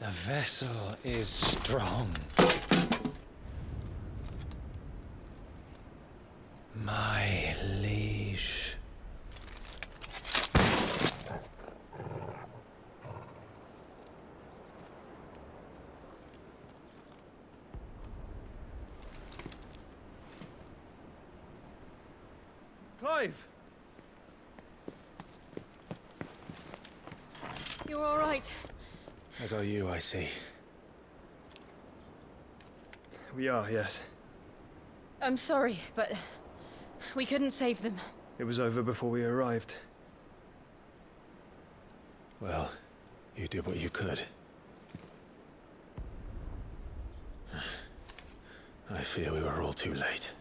The vessel is strong. My liege. Clive! You're all right. As are you, I see. We are, yes. I'm sorry, but we couldn't save them. It was over before we arrived. Well, you did what you could. I fear we were all too late.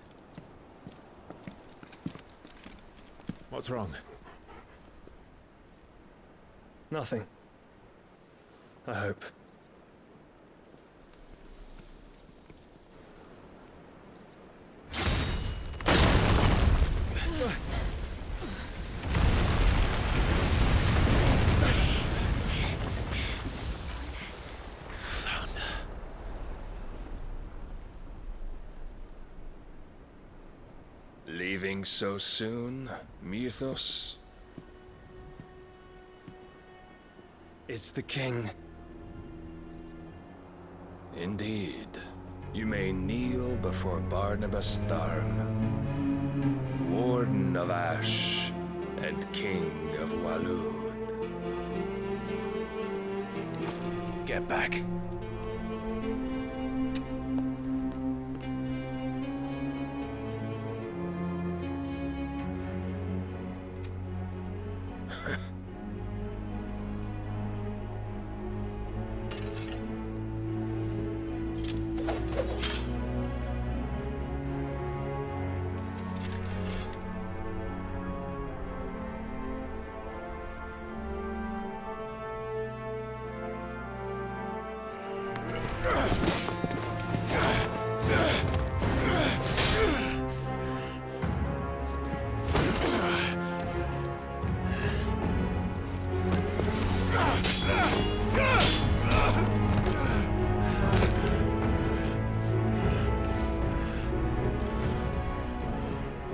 What's wrong? Nothing. I hope. Leaving so soon, Mythos? It's the king. Indeed. You may kneel before Barnabas Tharm, Warden of Ash and King of Waloed. Get back.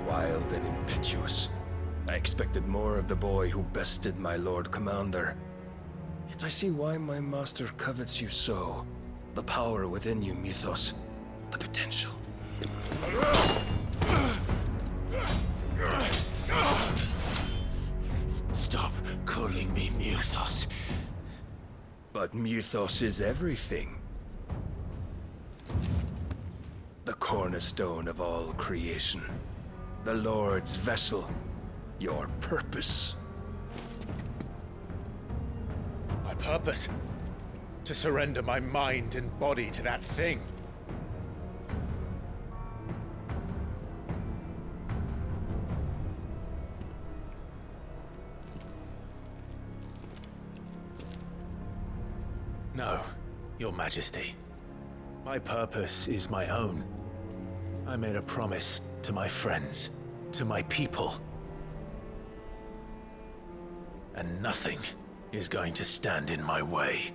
Wild and impetuous. I expected more of the boy who bested my Lord Commander. Yet I see why my master covets you so. The power within you, Mythos. The potential. Stop calling me Mythos. But Mythos is everything. The cornerstone of all creation. The Lord's vessel. Your purpose. My purpose? To surrender my mind and body to that thing. No, Your Majesty. My purpose is my own. I made a promise to my friends, to my people. And nothing is going to stand in my way.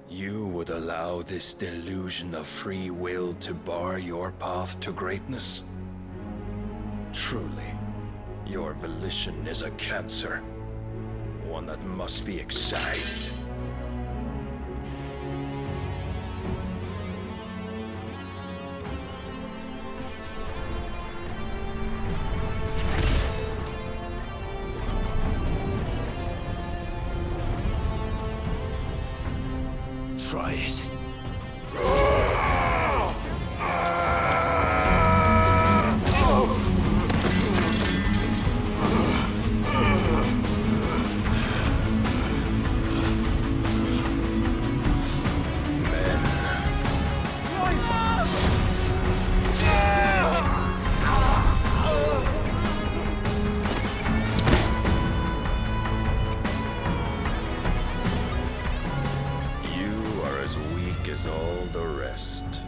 You would allow this delusion of free will to bar your path to greatness? Truly, your volition is a cancer. One that must be excised. Try it. As all the rest.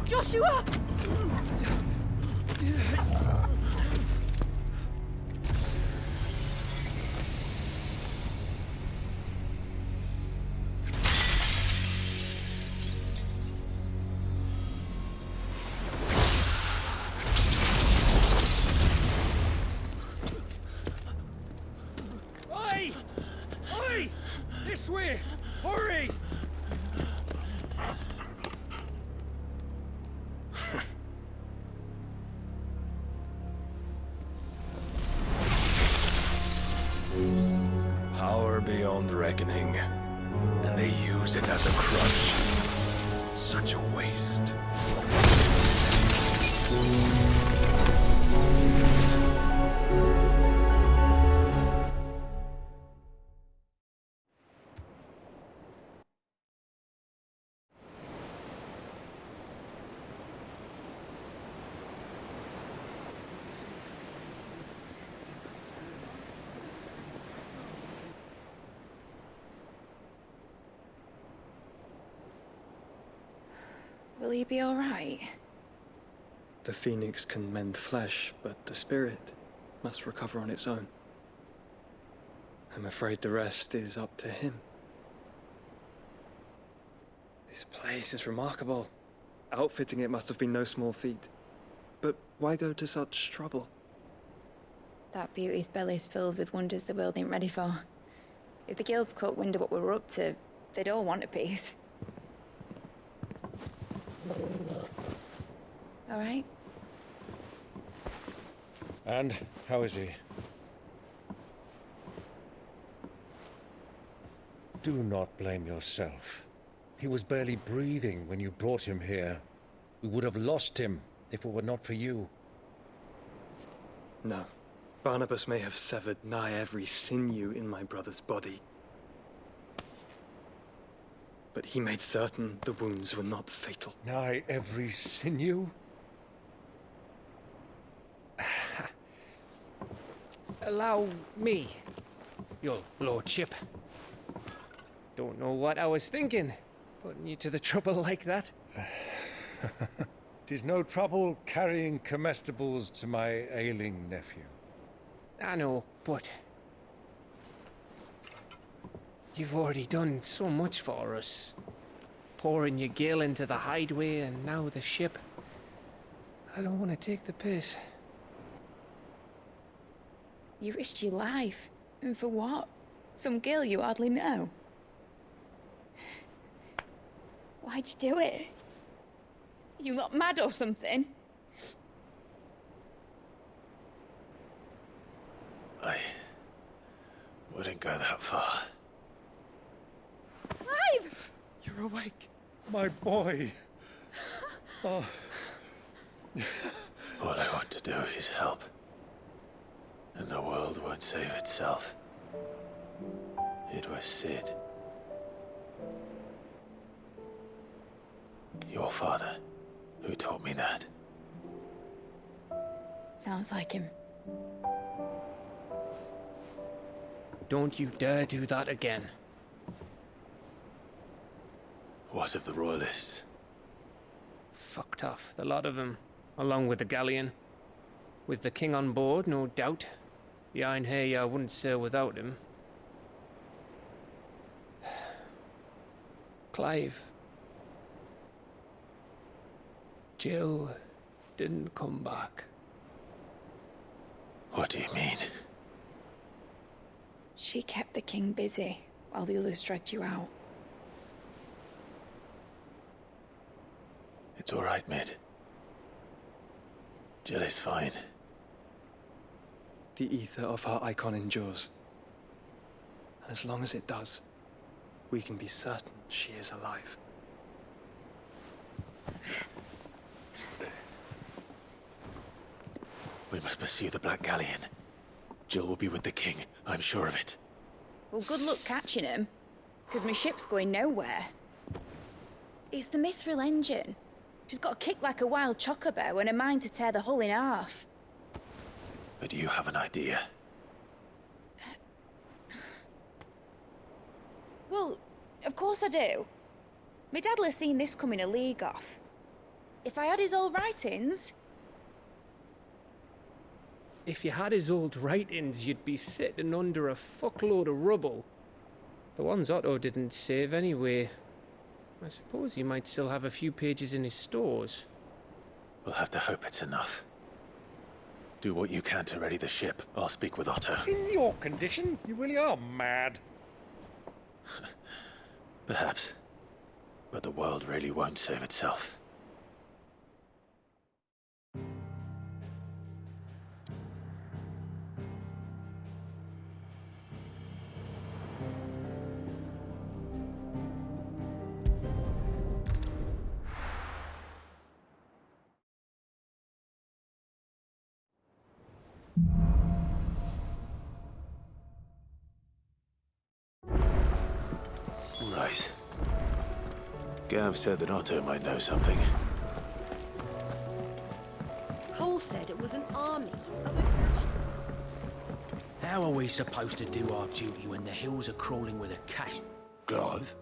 Joshua! beyond reckoning, and they use it as a crutch. Such a waste. Will he be all right? The phoenix can mend flesh, but the spirit must recover on its own. I'm afraid the rest is up to him. This place is remarkable. Outfitting it must have been no small feat. But why go to such trouble? That beauty's belly's filled with wonders the world ain't ready for. If the guilds caught wind of what we were up to, they'd all want a piece. All right? And how is he? Do not blame yourself. He was barely breathing when you brought him here. We would have lost him if it were not for you. No. Barnabas may have severed nigh every sinew in my brother's body. But he made certain the wounds were not fatal. Nigh every sinew? Allow me, your lordship. Don't know what I was thinking, putting you to the trouble like that. 'Tis no trouble carrying comestibles to my ailing nephew. I know, but you've already done so much for us. Pouring your gale into the hideaway and now the ship. I don't want to take the piss. You risked your life. And for what? Some girl you hardly know. Why'd you do it? You not mad or something? I wouldn't go that far. Clive! You're awake, my boy. Oh. All I want to do is help. And the world won't save itself. It was Cid. Your father, who taught me that. Sounds like him. Don't you dare do that again. What of the Royalists? Fucked off, the lot of them, along with the galleon. With the king on board, no doubt. Behind here, I wouldn't sail without him. Clive. Jill didn't come back. What do you mean? She kept the king busy while the others dragged you out. It's all right, Mid. Jill is fine. The ether of her icon endures. And as long as it does, we can be certain she is alive. We must pursue the Black Galleon. Jill will be with the king, I'm sure of it. Well, good luck catching him, because my ship's going nowhere. It's the Mithril engine. She's got a kick like a wild chocobo and a mind to tear the hull in half. But you have an idea. Well, of course I do. My dad'll have seen this coming a league off. If I had his old writings... If you had his old writings, you'd be sitting under a fuckload of rubble. The ones Otto didn't save anyway. I suppose he might still have a few pages in his stores. We'll have to hope it's enough. Do what you can to ready the ship. I'll speak with Otto. In your condition, you really are mad. Perhaps. But the world really won't save itself. Gav said that Otto might know something. Cole said it was an army of a... How are we supposed to do our duty when the hills are crawling with a cash? Clive?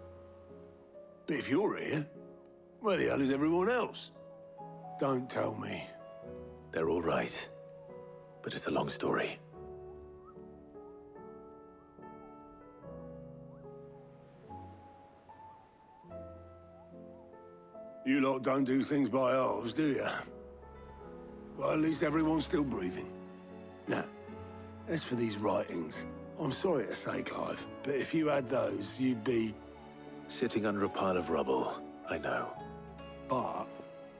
But if you're here, where the hell is everyone else? Don't tell me. They're all right. But it's a long story. You lot don't do things by halves, do you? Well, at least everyone's still breathing. Now, as for these writings, I'm sorry to say, Clive, but if you had those, you'd be... Sitting under a pile of rubble, I know. But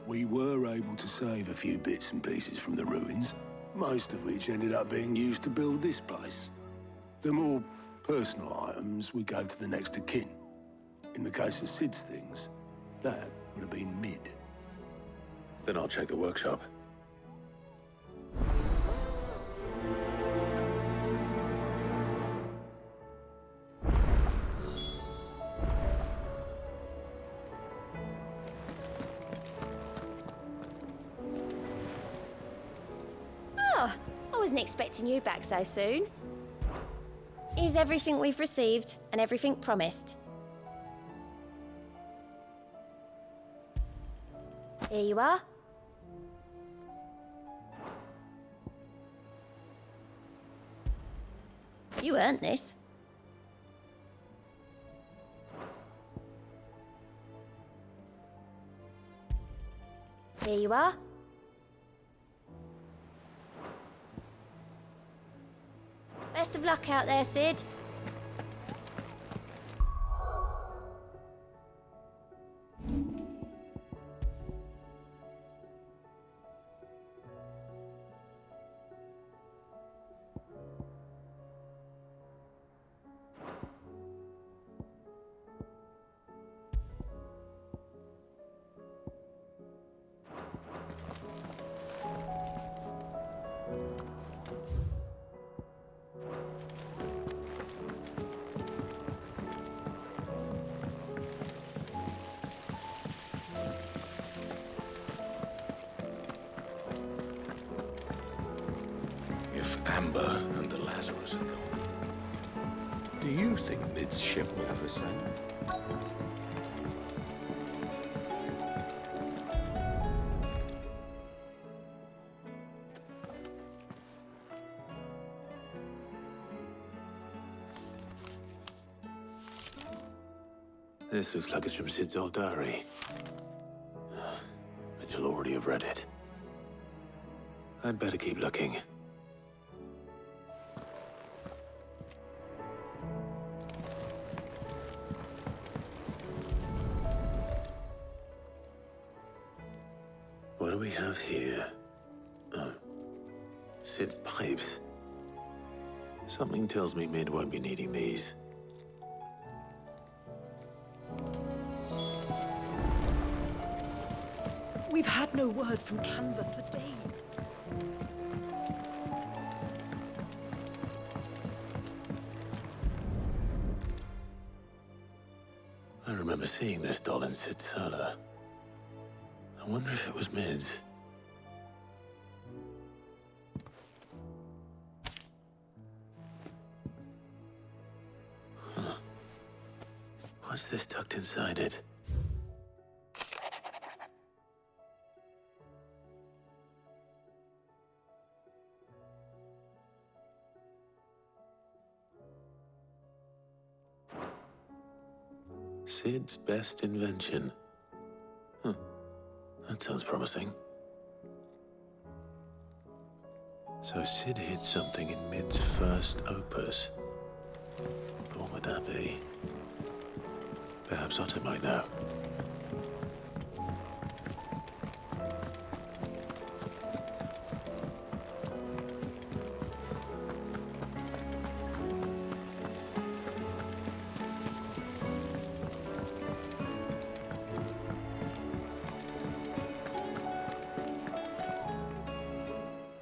we were able to save a few bits and pieces from the ruins, most of which ended up being used to build this place. The more personal items we gave to the next of kin. In the case of Sid's things, that would have been Mid. Then I'll check the workshop. Oh, I wasn't expecting you back so soon. Is everything we've received and everything promised? Here you are. You earned this. Here you are. Best of luck out there, Sid. If Amber and the Lazarus are gone, Do you think Mid's ship will ever sail? this looks like it's from Sid's old diary. But you'll already have read it. I'd better keep looking. What do we have here? Oh. Sid's pipes. Something tells me Mid won't be needing these. We've had no word from Canva for days. I remember seeing this doll in Sid's cellar. I wonder if it was Mid's. Huh. What's this tucked inside it? Sid's best invention. Huh. That sounds promising. So Sid hid something in Mid's first opus. But what would that be? Perhaps Otto might know.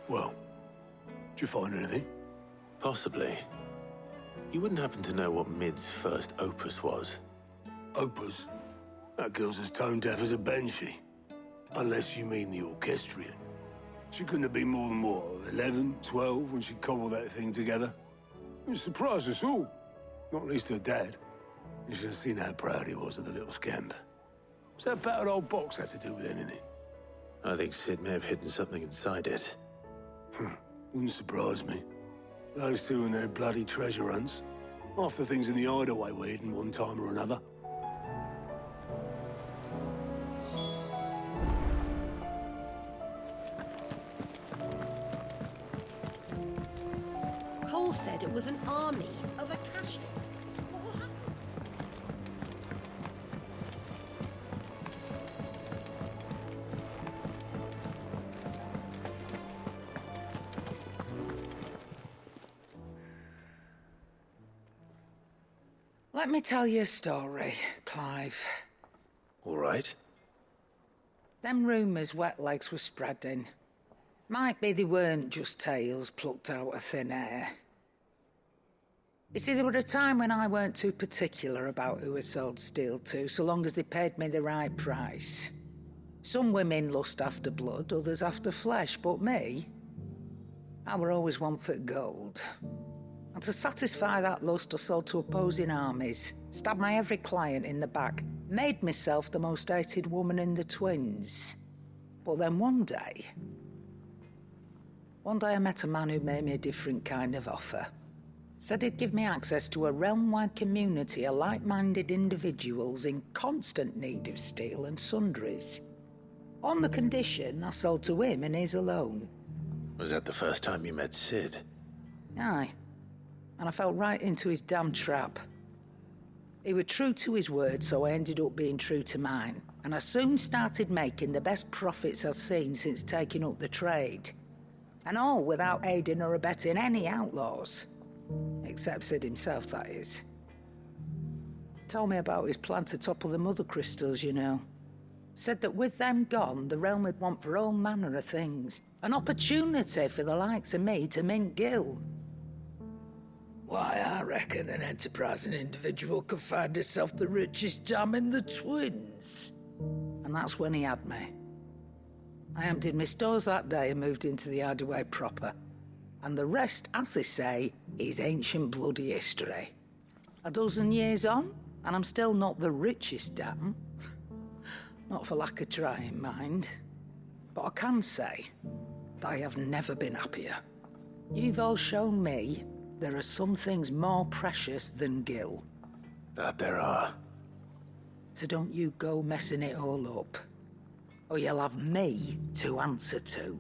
Well, did you find anything? Possibly. You wouldn't happen to know what Mid's first opus was? Opus? That girl's as tone deaf as a banshee. Unless you mean the orchestrion. She couldn't have been more than, what, 11, 12 when she cobbled that thing together? It surprised us all. Not least her dad. You should have seen how proud he was of the little scamp. What's that battered old box have to do with anything? I think Sid may have hidden something inside it. Wouldn't surprise me. Those two and their bloody treasure hunts. Half the things in the hideaway were hidden one time or another. Cole said it was an army of Akashic. What will happen? Let me tell you a story, Clive. All right. Them rumours Wetlegs were spreading. Might be they weren't just tales plucked out of thin air. You see, there were a time when I weren't too particular about who I sold steel to, so long as they paid me the right price. Some women lust after blood, others after flesh, but me, I were always one for gold. And to satisfy that lust, I sold to opposing armies, stabbed my every client in the back, made myself the most hated woman in the twins. But then one day I met a man who made me a different kind of offer. Said he'd give me access to a realm-wide community of like-minded individuals in constant need of steel and sundries. On the condition I sold to him and his alone. Was that the first time you met Sid? Aye. And I fell right into his damn trap. He was true to his word, so I ended up being true to mine. And I soon started making the best profits I've seen since taking up the trade. And all without aiding or abetting any outlaws. Except Sid himself, that is. Told me about his plan to topple the mother crystals, you know. Said that with them gone, the realm would want for all manner of things. An opportunity for the likes of me to mint Gil. Why, I reckon an enterprising individual could find himself the richest dam in the twins. And that's when he had me. I emptied my stores that day and moved into the hideaway proper. And the rest, as they say, is ancient bloody history. A dozen years on, and I'm still not the richest dam. Not for lack of trying, mind. But I can say that I have never been happier. You've all shown me there are some things more precious than Gil. That there are. So don't you go messing it all up. Or you'll have me to answer to.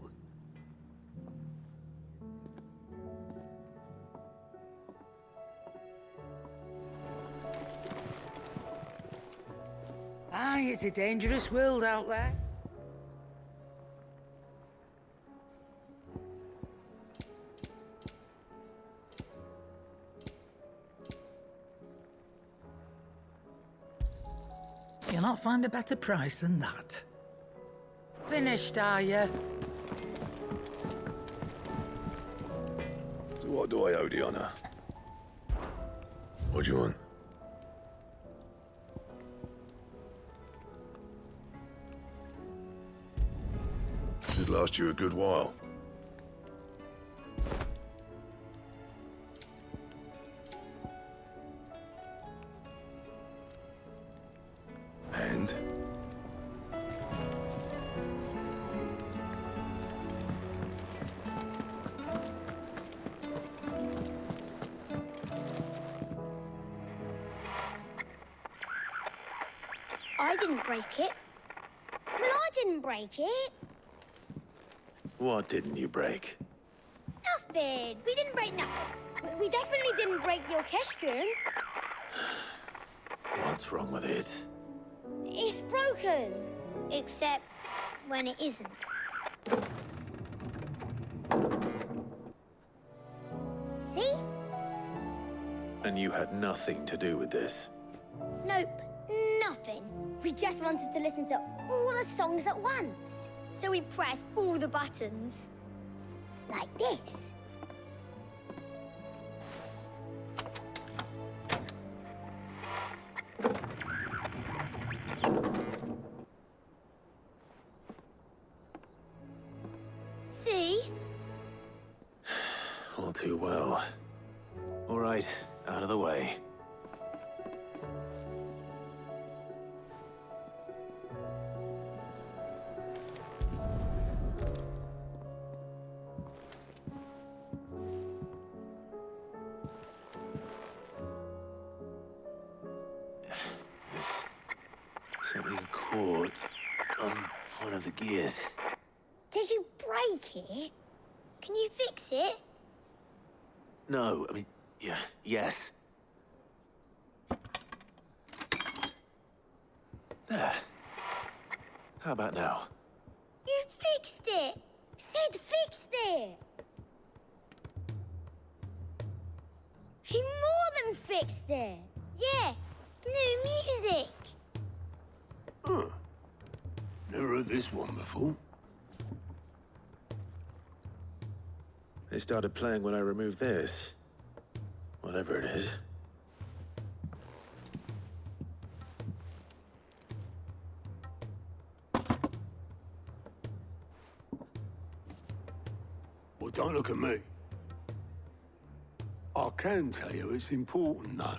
Aye, it's a dangerous world out there. You'll not find a better price than that. Finished, are you? So what do I owe the honor? What do you want? Should last you a good while. And? I didn't break it. Well, I didn't break it. What didn't you break? Nothing. We didn't break nothing. We definitely didn't break the orchestrion. What's wrong with it? It's broken. Except when it isn't. See? And you had nothing to do with this? Nope, nothing. We just wanted to listen to all the songs at once. So we pressed all the buttons. Like this. too well. All right, out of the way. There's something caught on one of the gears. Did you break it? Can you fix it? No, I mean, yes. There. How about now? You fixed it! Sid fixed it! He more than fixed it! Yeah, new music! Huh. Never heard this one before. They started playing when I removed this. Whatever it is. Well, don't look at me. I can tell you it's important, though.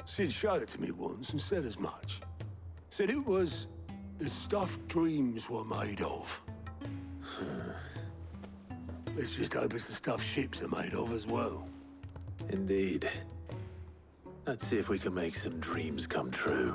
Sid showed it to me once and said as much. Said it was the stuff dreams were made of. Let's just hope it's the stuff ships are made of as well. Indeed. Let's see if we can make some dreams come true.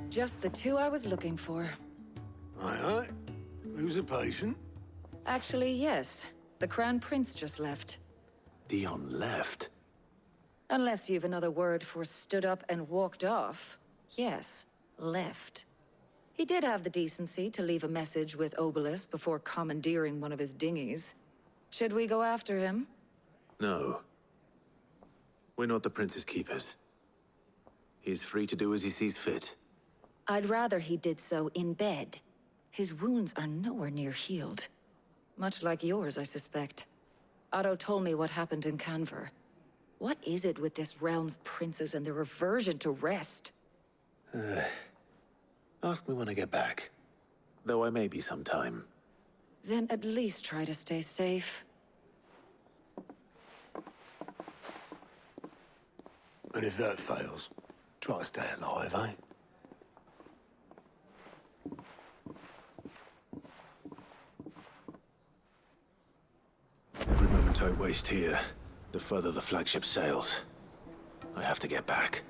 Just the two I was looking for. Aye. Who's a patient? Actually, yes. The Crown Prince just left. Dion left? Unless you've another word for stood up and walked off. Yes, left. He did have the decency to leave a message with Obelisk before commandeering one of his dinghies. Should we go after him? No. We're not the Prince's keepers. He's free to do as he sees fit. I'd rather he did so in bed. His wounds are nowhere near healed. Much like yours, I suspect. Otto told me what happened in Canver. What is it with this realm's princes and their aversion to rest? Ask me when I get back. Though I may be sometime. Then at least try to stay safe. And if that fails, try to stay alive, eh? Every moment I waste here, the further the flagship sails. I have to get back.